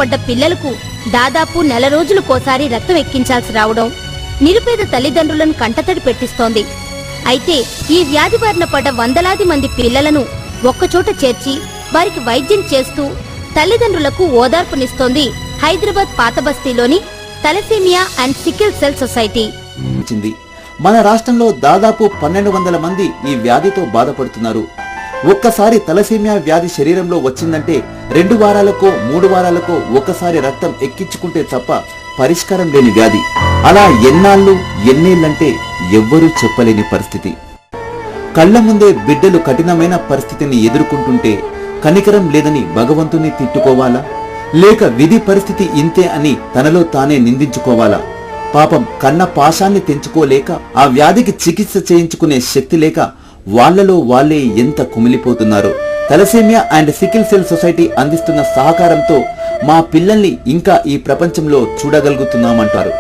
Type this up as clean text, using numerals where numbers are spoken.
పడ్డ పిల్లలకు దాదాపు నెల రోజులకోసారి రక్తం ఎక్కించాల్సి రావడం నిరుపేద తల్లిదండ్రులను కంటతడి పెట్టిస్తోంది. అయితే ఈ వ్యాధి బారిన పడ్డ వందలాది మంది పిల్లలను ఒక్కచోట చేర్చి వారికి వైద్యం చేస్తూ తల్లిదండ్రులకు ఓదార్పునిస్తోంది హైదరాబాద్ పాతబస్తీలోని thalassaemia and sickle cell society. మన రాష్ట్రంలో దాదాపు 1200 మంది ఈ వ్యాధితో బాధపడుతున్నారు. ఒక్కసారి తలసేమియా వ్యాధి శరీరంలో వచ్చిందంటే 2 వారాలకో 3 వారాలకో ఒకసారి రక్తం ఎక్కించుకుంటే తప్ప పరిష్కారం లేని వ్యాధి. అలా ఎన్నేళ్లంటే ఎవ్వరూ చెప్పలేని పరిస్థితి. కళ్ల ముందే బిడ్డలు కఠినమైన పరిస్థితిని ఎదుర్కొంటుంటే కనికరం లేదని భగవంతుని తిట్టుకోవాలా, లేక విధి పరిస్థితి ఇంతే అని తనలో తానే నిందించుకోవాలా? పాపం కన్న పాశాన్ని తెంచుకోలేక ఆ వ్యాధికి చికిత్స చేయించుకునే శక్తి లేక వాళ్లలో వాళ్లే ఎంత కుమిలిపోతున్నారో. Thalassaemia and sickle cell society అందిస్తున్న సహకారంతో మా పిల్లల్ని ఇంకా ఈ ప్రపంచంలో చూడగలుగుతున్నామంటారు.